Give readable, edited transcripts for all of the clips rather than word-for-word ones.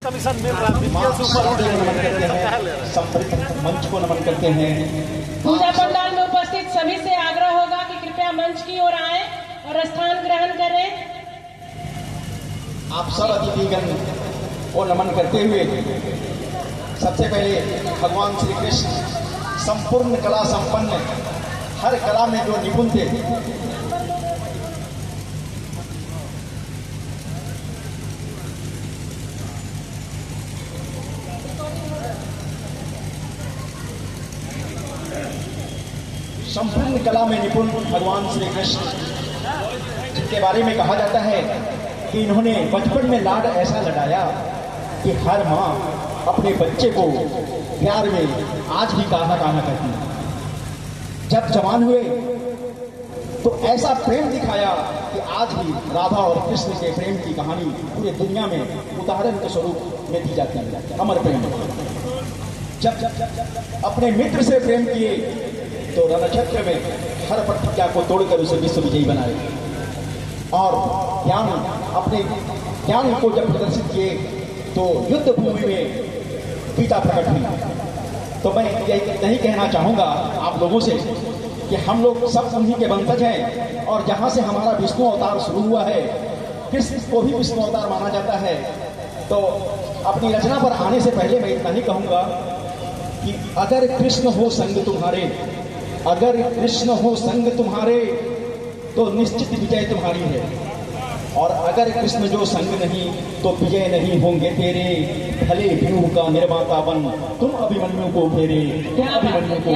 Commission मिल रहा है मंच को नमन करते हैं। पूजा पंडाल में उपस्थित सभी से आग्रह होगा कि कृपया मंच की ओर आएं और स्थान ग्रहण करें। आप सब अतिथिगण को नमन करते हुए सबसे पहले भगवान श्री कृष्ण संपूर्ण कला संपन्न, हर कला में जो निपुण थे, संपूर्ण कला में निपुण भगवान श्री कृष्ण, जिनके बारे में कहा जाता है कि इन्होंने बचपन में लाड ऐसा लड़ाया कि हर माँ अपने बच्चे को प्यार में आज भी कान्हा कान्हा करती है। जब जवान हुए तो ऐसा प्रेम दिखाया कि आज भी राधा और कृष्ण के प्रेम की कहानी पूरी दुनिया में उदाहरण के स्वरूप में दी जाती है। अमर प्रेम। जब अपने मित्र से प्रेम किए तो रणक्षेत्र में हर प्रतिज्ञा को तोड़कर उसे विश्व विजयी बनाए, और अपने ज्ञान को जब प्रदर्शित किए तो युद्ध भूमि में गीता प्रकट हुई। तो मैं यही नहीं कहना चाहूंगा आप लोगों से कि हम लोग सब उन्हीं के वंशज हैं, और जहां से हमारा विष्णु अवतार शुरू हुआ है, कृष्ण को भी विष्णु अवतार माना जाता है। तो अपनी रचना पर आने से पहले मैं इतना ही कहूंगा कि अगर कृष्ण हो संग तुम्हारे, अगर कृष्ण हो संग तुम्हारे तो निश्चित विजय तुम्हारी है, और अगर कृष्ण जो संग नहीं तो विजय नहीं होंगे तेरे। भले व्यूह का निर्माता बन तुम अभिमन्यु को फेरे। अभिमन्यु को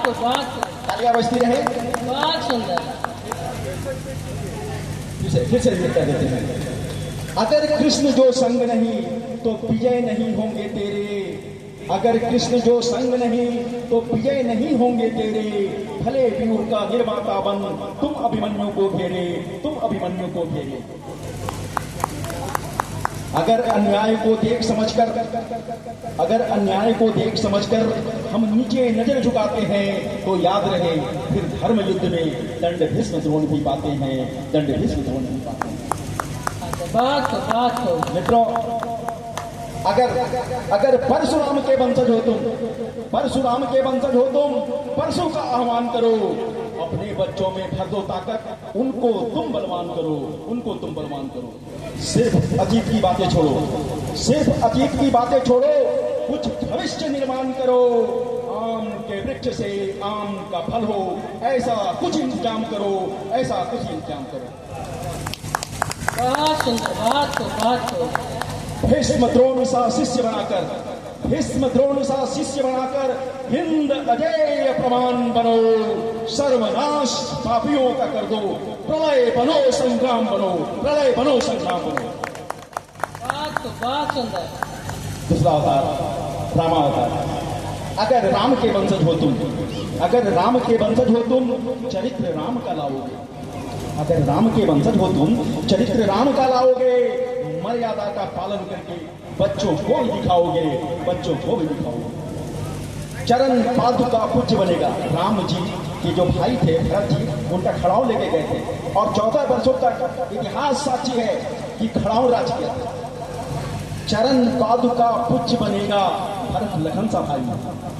बहुत तालियां बजती रहे। बहुत सुंदर। फिर से लिख कर देते हैं। अगर कृष्ण जो संग नहीं तो विजय नहीं होंगे तेरे। अगर कृष्ण जो संग नहीं तो विजय नहीं होंगे तेरे। भले व्यूह का निर्माता बन तुम अभिमन्यु को फेरे। तुम अभिमन्यु को फेरे। अगर अन्याय को देख समझकर, अगर अन्याय को देख समझकर हम नीचे नजर झुकाते हैं तो याद रहे फिर धर्म युद्ध में दंड भीष्म द्रोण भी पाते हैं। दंड भीष्म द्रोण भी पाते हैं। बात मित्रों, अगर परशुराम के वंशज हो तुम, परशुराम के वंशज हो तुम, परशु का आह्वान करो। अपने बच्चों में भर दो ताकत, उनको तुम बलवान करो। उनको तुम बलवान करो। सिर्फ अतीत की बातें छोड़ो, सिर्फ अतीत की बातें छोड़ो, कुछ भविष्य निर्माण करो। आम के वृक्ष से आम का फल हो, ऐसा कुछ इंतजाम करो। ऐसा कुछ इंतजाम करो। बहुत सुंदर। बहुत भीष्म द्रोण सा शिष्य बनाकर, भीष्म द्रोण सा शिष्य बनाकर हिंद अजय प्रमाण बनो। सर्वनाश पापियों का कर दो। प्रलय बनो संग्राम बनो। प्रलय बनो संग्राम बनो। बहुत सुंदर। दूसरा अवतार रामावतार। अगर राम के वंशज हो तुम, अगर राम के वंशज हो तुम, चरित्र राम का लाओगे। अगर राम के वंशज हो तुम, चरित्र राम का लाओगे। मर्यादा का पालन करके बच्चों को भी दिखाओगे। बच्चों को भी दिखाओगे। चरण पादुका पूज्य बनेगा। राम जी के जो भाई थे भरत जी, उनका खड़ाऊ लेके गए थे, और 14 वर्षों तक इतिहास साक्षी है कि खड़ाऊ राज किया। चरण पादुका पूज्य बनेगा भरत लखन सा भाई।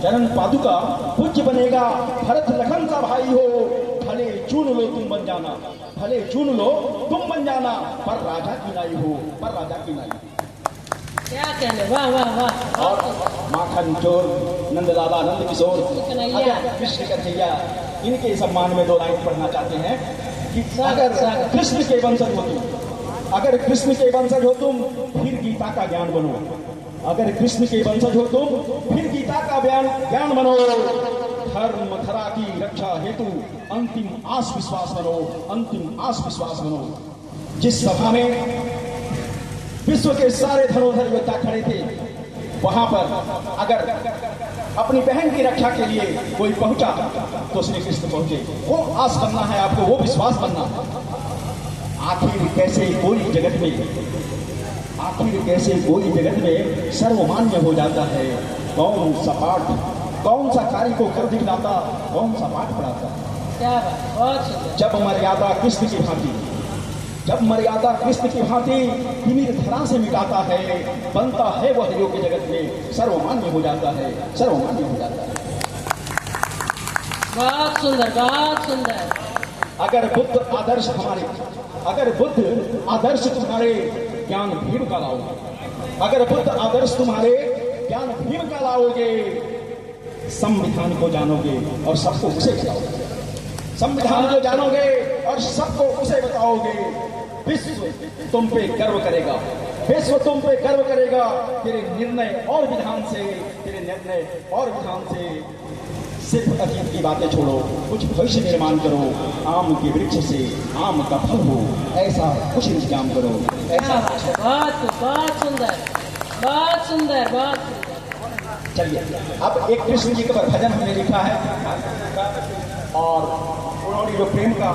चरण पादुका पूज्य बनेगा भरत लखन सा भाई हो। भले चुन लो तुम बन जाना, भले चुन लो तुम बन जाना, पर राजा की नाई हो। पर राजा की नाई। क्या कहने। वाह। और माखन चोर नंदलाला नंद किशोर कृष्ण कन्हैया, इनके सम्मान में 2 लाइन पढ़ना चाहते हैं कि अगर कृष्ण के वंशज हो तुम, अगर कृष्ण के वंशज हो तुम, फिर गीता का ज्ञान बनो। अगर कृष्ण के वंशज हो तुम, फिर गीता का ज्ञान बनो। धर्म धरा की रक्षा हेतु अंतिम आस विश्वास बनो। अंतिम आस विश्वास बनो। जिस सभा में विश्व के सारे धरोधर योद्धा खड़े थे, वहां पर अगर अपनी बहन की रक्षा के लिए कोई पहुंचा तो श्री कृष्ण पहुंचे। वो आस बनना है आपको, वो विश्वास बनना है। आखिर कैसे कोई जगत में, आखिर कैसे कोई जगत में सर्वमान्य हो जाता है। कौन सा पाठ, कौन सा कार्य को कर दिखलाता, कौन सा पाठ पढ़ाता। क्या बात। बहुत सुंदर। जब मर्यादा कृष्ण की भांति, जब मर्यादा कृष्ण की भांति तिमिर धरा से मिटाता है, बनता है वह योग जगत में सर्वमान्य हो जाता है, सर्वमान्य हो जाता है। बहुत सुंदर, बहुत सुंदर। अगर बुद्ध आदर्श तुम्हारे ज्ञान भीम का लाओगे, अगर बुद्ध आदर्श तुम्हारे ज्ञान भीम का लाओगे, संविधान को जानोगे और सबको उसे बताओगे, संविधान को जानोगे और सबको उसे बताओगे, विश्व तुम पे गर्व करेगा, विश्व तुम पे गर्व करेगा। तेरे निर्णय और विधान से सिर्फ अतीत की बातें छोड़ो, कुछ भविष्य निर्माण करो, आम के वृक्ष से आम का फल हो, ऐसा कुछ इंतजाम करो, ऐसा। बहुत सुंदर, बहुत सुंदर, बहुत। चलिए, अब एक कृष्ण जी के ऊपर भजन हमने लिखा है और उन्होंने जो प्रेम का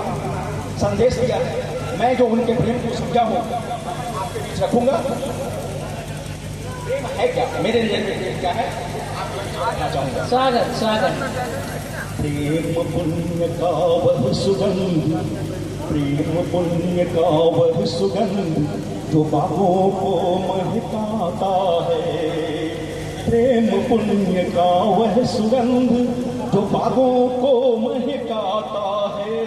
संदेश दिया है, मैं जो उनके प्रेम को समझा हूं आपके बीच रखूंगा। प्रेम है क्या, मेरे लिए क्या है, आपको चाहूंगा। स्वागत। प्रेम पुण्य का वह सुगंध, प्रेम पुण्य का वह सुगंध जो बाहों को महकाता है, प्रेम पुण्य का वह सुगंध जो बागों को महकाता है,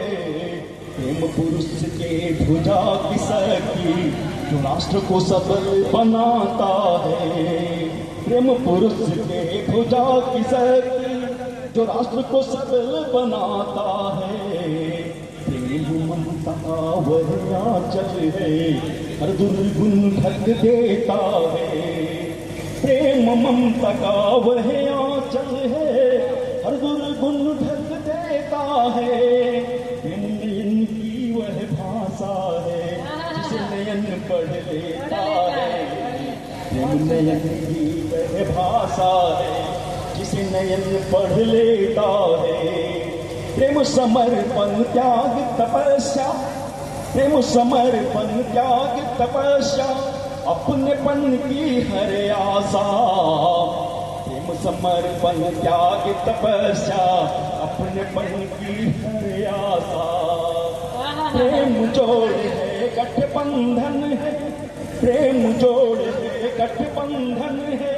प्रेम पुरुष के भुजा की सखी जो राष्ट्र को सबल बनाता है, प्रेम पुरुष के भुजा की सखी जो राष्ट्र को सबल बनाता है, प्रेम ममता वह आंचल है हर दुर्गुण ढक देता है, प्रेम ममता का वह आंचल है हर दुर्गुण ढक देता है, प्रेम नयन की वह भाषा है जिसे नयन पढ़ लेता है, प्रेम नयन की वह भाषा है जिसे नयन पढ़ लेता है, प्रेम समर्पण त्याग तपस्या, प्रेम समर्पण त्याग तपस्या अपनेपन की हर आशा, प्रेम समर्पण त्याग तपस्या अपनेपन की हर आशा, प्रेम जोड़ है गठबंधन है, प्रेम जोड़ है गठबंधन है,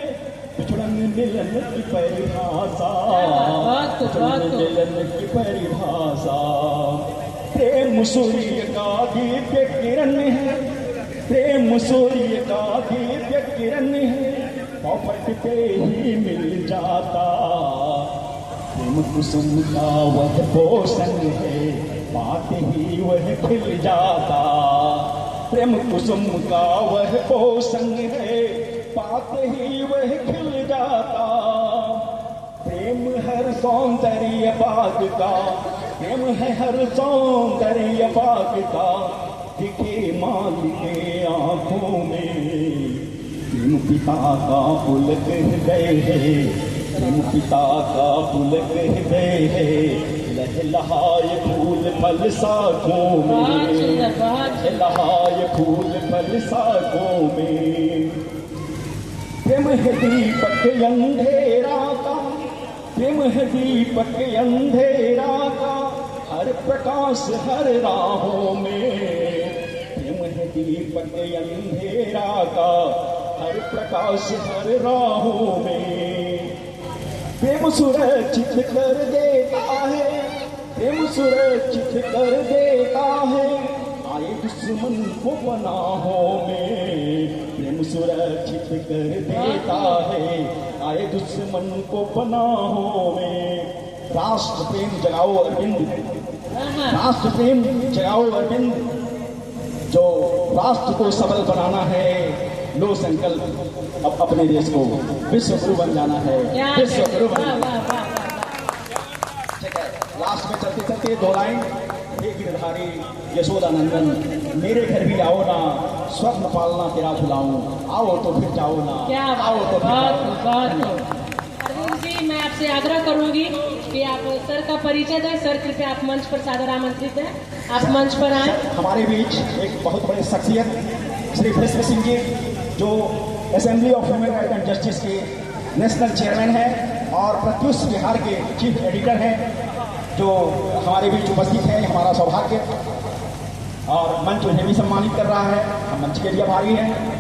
बिछड़न मिलन की परिभाषा, बिछड़न मिलन की परिभाषा, प्रेम सूर्य का दिव्य किरण है, प्रेम सूर्य का दिव्य किरण है, पॉपट पे ही मिल जाता, प्रेम कुसुम का वह पोषण है, बात ही वह खिल जाता, प्रेम कुसुम का वह पोषण है, बात ही वह खिल जाता, प्रेम हर सौंदर्य बाग का, प्रेम है हर सौंदर्य बाग का, दिखे माल के आंखों में, प्रेम पिता का पुलक हृदय है, प्रेम पिता का पुलक हृदय है, लहलहाए फूल फल साखों में, लहलहाए फूल फल साखों में, प्रेम है दीपक अंधेरा का, प्रेम है दीपक अंधेरा का, हर प्रकाश हर राहों में, प्रेम है दीपक अंधेरा का, हर प्रकाश हर राहों में, प्रेम सुरक्षित कर देता है, प्रेम सुरक्षित कर देता है, आए दुश्मन को पनाहों में, प्रेम सुरक्षित कर देता है, आए दुश्मन को पनाहों में, राष्ट्र प्रेम जगाओ अरविंद, राष्ट्र प्रेम जगाओ अरविंद, जो राष्ट्र को सबल बनाना है, लो संकल्प अब अपने देश को विश्व गुरु बन जाना है, विश्व गुरु बन जाना है। ठीक है, लास्ट में चलते चलते दो लाइन, हे गिरधारी यशोदा नंदन, मेरे घर भी आओ ना, स्वप्न पालना तेरा खिलाऊं, आओ तो फिर जाओ ना, आओ तो फिर जाओ। जी, मैं आपसे आग्रह करूंगी कि आप सर का परिचय दें। सर कृपया आप मंच पर सादर आमंत्रित हैं, आप मंच पर आए। हमारे बीच एक बहुत बड़े शख्सियत श्री भीष्म सिंह जी, जो assembly of human right and justice के नेशनल चेयरमैन हैं और प्रत्युष बिहार के चीफ एडिटर हैं, जो हमारे बीच उपस्थित हैं, हमारा सौभाग्य। और मंच उन्हें भी सम्मानित कर रहा है, हम मंच के भी आभारी हैं।